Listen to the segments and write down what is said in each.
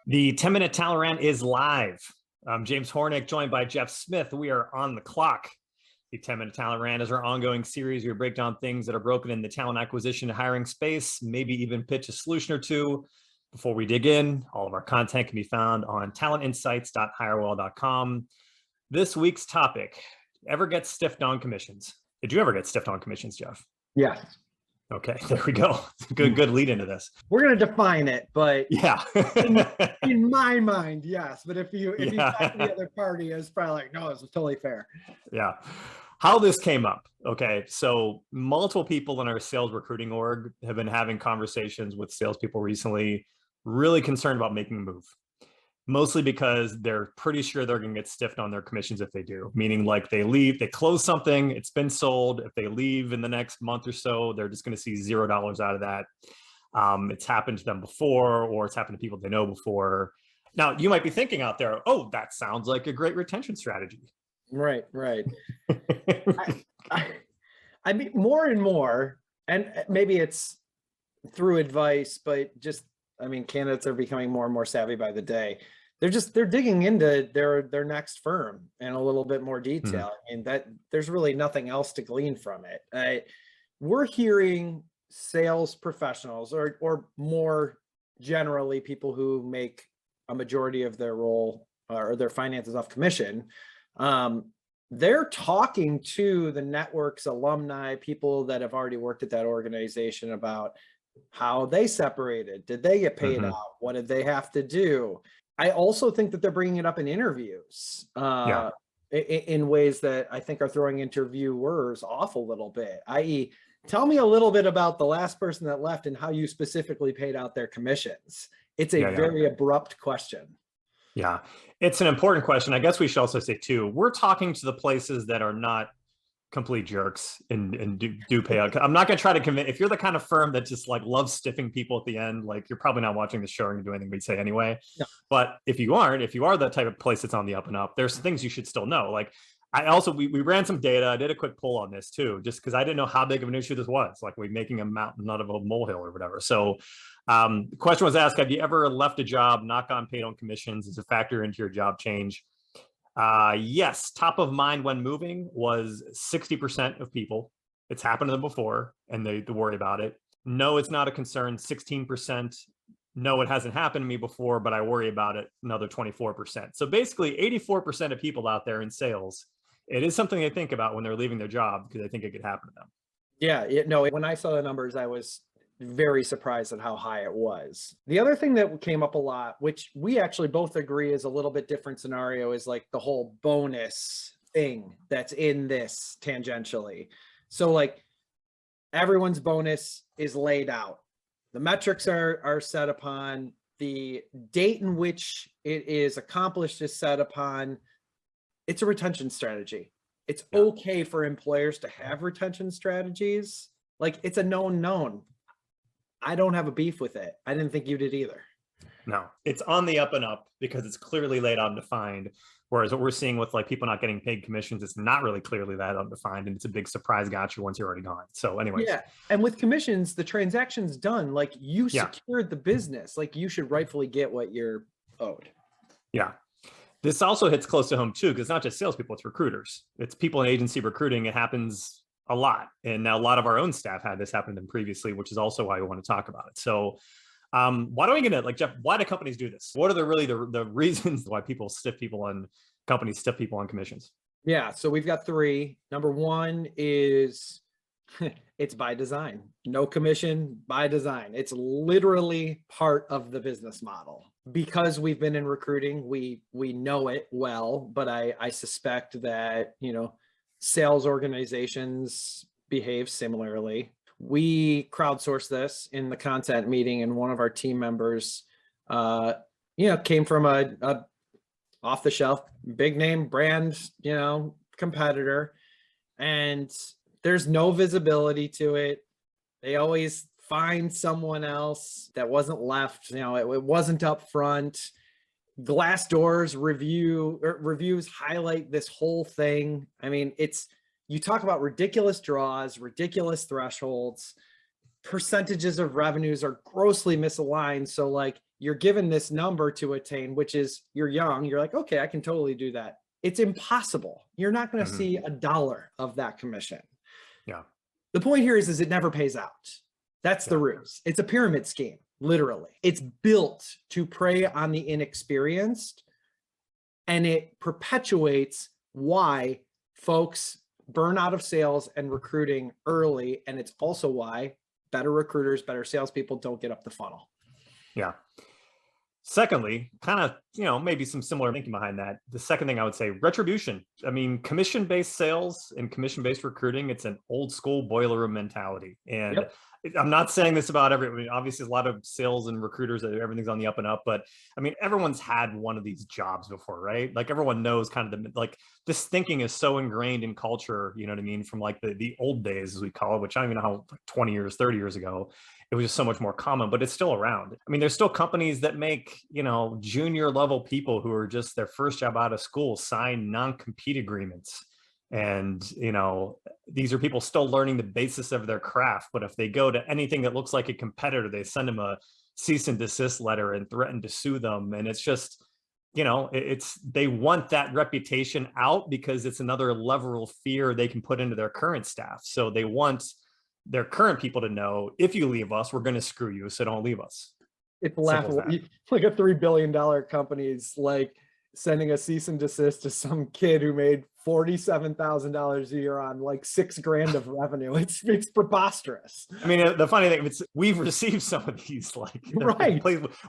The 10-minute talent rant is live. I'm James Hornick, joined by Jeff Smith. We are on the clock. The 10-minute talent rant is our ongoing series where we break down things that are broken in the talent acquisition and hiring space, maybe even pitch a solution or two. Before we dig in, all of our content can be found on talentinsights.hirewell.com. This week's topic: ever get stiffed on commissions? Did you ever get stiffed on commissions, Jeff? Yes. Okay, there we go. Good lead into this. We're going to define it, but yeah, in my mind, yes. But if you talk to the other party, it's probably like, no, it's totally fair. Yeah. How this came up. Okay, so multiple people in our sales recruiting org have been having conversations with salespeople recently, really concerned about making a move. Mostly because they're pretty sure they're going to get stiffed on their commissions if they do, meaning like they leave, they close something, it's been sold. If they leave in the next month or so, they're just going to see $0 out of that. It's happened to them before, or it's happened to people they know before. Now, you might be thinking out there, oh, that sounds like a great retention strategy. Right. I mean, more and more, and maybe it's through advice, but just, I mean, candidates are becoming more and more savvy by the day. They're digging into their next firm in a little bit more detail. I mean, that there's really nothing else to glean from it. We're hearing sales professionals, or more generally people who make a majority of their role or their finances off commission. They're talking to the network's alumni, people that have already worked at that organization, about how they separated. Did they get paid out? What did they have to do? I also think that they're bringing it up in interviews in ways that I think are throwing interviewers off a little bit, i.e., tell me a little bit about the last person that left and how you specifically paid out their commissions. It's a very abrupt question. Yeah, it's an important question. I guess we should also say too, we're talking to the places that are not complete jerks and do pay out. I'm not going to try to convince. If you're the kind of firm that just like loves stiffing people at the end, like you're probably not watching the show or do anything we'd say anyway. No. But if you are the type of place that's on the up and up, there's things you should still know. Like we ran some data. I did a quick poll on this too, just because I didn't know how big of an issue this was. Like we're making a mountain out of a molehill or whatever. So the question was asked: have you ever left a job, not gotten paid on commissions as a factor into your job change? Yes, top of mind when moving was 60% of people. It's happened to them before and they worry about it. No, it's not a concern, 16%. No, it hasn't happened to me before, but I worry about it, another 24%. So basically 84% of people out there in sales, it is something they think about when they're leaving their job because they think it could happen to them. Yeah, no, when I saw the numbers, I was very surprised at how high it was. The other thing that came up a lot, which we actually both agree is a little bit different scenario, is like the whole bonus thing that's in this tangentially. So like everyone's bonus is laid out. The metrics are set upon. The date in which it is accomplished is set upon. It's a retention strategy. It's okay for employers to have retention strategies. Like it's a known. I don't have a beef with it. I didn't think you did either. No, it's on the up and up because it's clearly laid out and defined. Whereas what we're seeing with like people not getting paid commissions, it's not really clearly that undefined, and it's a big surprise gotcha once you're already gone. So anyways. Yeah, and with commissions, the transaction's done. Like you secured the business. Like you should rightfully get what you're owed. Yeah. This also hits close to home too, because it's not just salespeople, it's recruiters. It's people in agency recruiting. It happens a lot. And now a lot of our own staff had this happen to them previously, which is also why we want to talk about it. So why do we get it? Like, Jeff, why do companies do this? What are the reasons why companies stiff people on commissions? Yeah. So we've got three. Number one is it's by design. No commission by design. It's literally part of the business model. Because we've been in recruiting, we know it well, but I suspect that, sales organizations behave similarly. We crowdsourced this in the content meeting, and one of our team members, came from a off-the-shelf, big name brand, competitor, and there's no visibility to it. They always find someone else that wasn't left, it wasn't up front. Glassdoor's reviews highlight this whole thing. I mean, you talk about ridiculous draws, ridiculous thresholds. percentages of revenues are grossly misaligned. So like you're given this number to attain, which is you're young, you're like, okay, I can totally do that. It's impossible. You're not going to see $1 of that commission. Yeah. The point here is it never pays out. That's the ruse. It's a pyramid scheme, literally. It's built to prey on the inexperienced, and it perpetuates why folks burn out of sales and recruiting early. And it's also why better recruiters, better salespeople don't get up the funnel. Yeah. Secondly, kind of, maybe some similar thinking behind that. The second thing I would say, retribution. I mean, commission-based sales and commission-based recruiting, it's an old school boiler room mentality. And I'm not saying this about everyone. Obviously, a lot of sales and recruiters, everything's on the up and up. But I mean, everyone's had one of these jobs before, right? Like everyone knows kind of this thinking is so ingrained in culture, you know what I mean? From like the old days, as we call it, which I don't even know how 20 years, 30 years ago, it was just so much more common, but it's still around. I mean, there's still companies that make, junior level people who are just their first job out of school sign non-compete agreements. And, these are people still learning the basis of their craft. But if they go to anything that looks like a competitor, they send them a cease and desist letter and threaten to sue them. And it's just, they want that reputation out because it's another level of fear they can put into their current staff. So they want their current people to know, if you leave us, we're going to screw you. So don't leave us. It's laughable. Like a $3 billion company is like sending a cease and desist to some kid who made $47,000 a year on like $6,000 of revenue. It's preposterous. I mean, the funny thing is we've received some of these,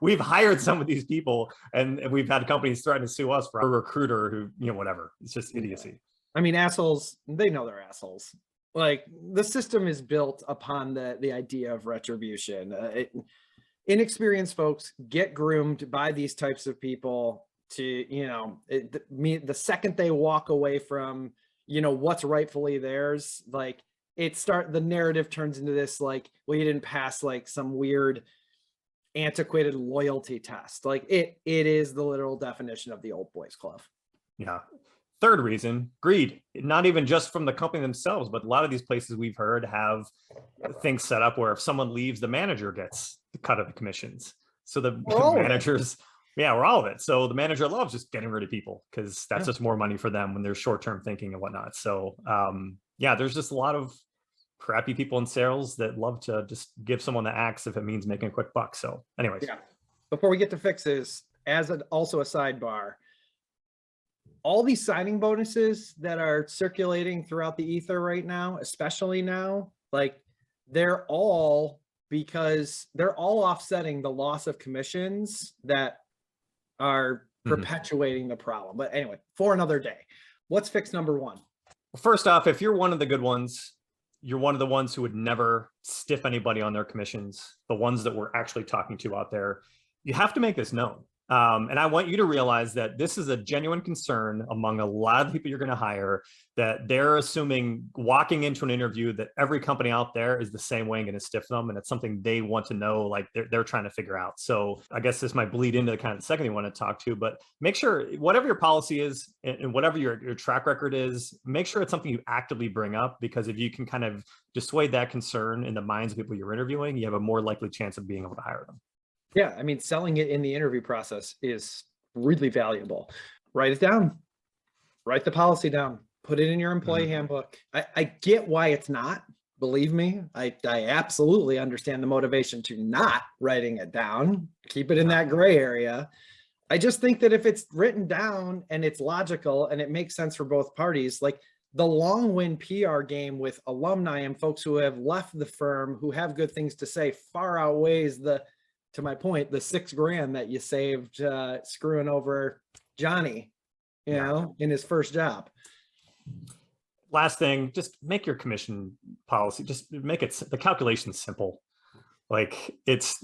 we've hired some of these people, and we've had companies threaten to sue us for a recruiter who, whatever. It's just idiocy. I mean, assholes, they know they're assholes. Like the system is built upon the idea of retribution. Inexperienced folks get groomed by these types of people to, the second they walk away from, what's rightfully theirs, like the narrative turns into this, like, well, you didn't pass like some weird antiquated loyalty test. Like it is the literal definition of the old boys club. Yeah. Third reason, greed. Not even just from the company themselves, but a lot of these places we've heard have things set up where if someone leaves, the manager gets the cut of the commissions. So the managers, we're all of it. So the manager loves just getting rid of people because that's just more money for them when they're short-term thinking and whatnot. So there's just a lot of crappy people in sales that love to just give someone the axe if it means making a quick buck. So anyways. Yeah. Before we get to fixes, also a sidebar, all these signing bonuses that are circulating throughout the ether right now, especially now, like they're all offsetting the loss of commissions that are perpetuating the problem. But anyway, for another day, what's fix number one? First off, if you're one of the good ones, you're one of the ones who would never stiff anybody on their commissions, the ones that we're actually talking to out there, you have to make this known. And I want you to realize that this is a genuine concern among a lot of the people you're going to hire, that they're assuming walking into an interview that every company out there is the same way and going to stiff them. And it's something they want to know, like they're trying to figure out. So I guess this might bleed into the kind of second you want to talk to, but make sure whatever your policy is and whatever your track record is, make sure it's something you actively bring up, because if you can kind of dissuade that concern in the minds of people you're interviewing, you have a more likely chance of being able to hire them. Yeah, I mean, selling it in the interview process is really valuable. Write it down, write the policy down, put it in your employee handbook. I get why it's not, believe me. I absolutely understand the motivation to not writing it down, keep it in that gray area. I just think that if it's written down and it's logical and it makes sense for both parties, like the long win PR game with alumni and folks who have left the firm who have good things to say far outweighs to my point, the $6,000 that you saved screwing over Johnny, in his first job. Last thing, just make your commission policy, just make the calculation simple. Like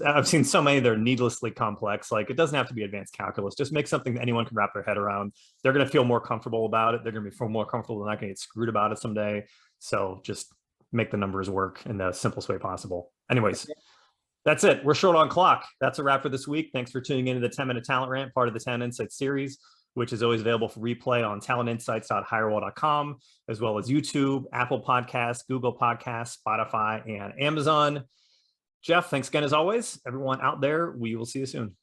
I've seen so many that are needlessly complex. Like it doesn't have to be advanced calculus. Just make something that anyone can wrap their head around. They're going to feel more comfortable about it. They're going to feel more comfortable. They're not going to get screwed about it someday. So just make the numbers work in the simplest way possible. Anyways. That's it. We're short on clock. That's a wrap for this week. Thanks for tuning into the 10-Minute Talent Rant, part of the Talent Insights series, which is always available for replay on talentinsights.hirewall.com, as well as YouTube, Apple Podcasts, Google Podcasts, Spotify, and Amazon. Jeff, thanks again as always. Everyone out there, we will see you soon.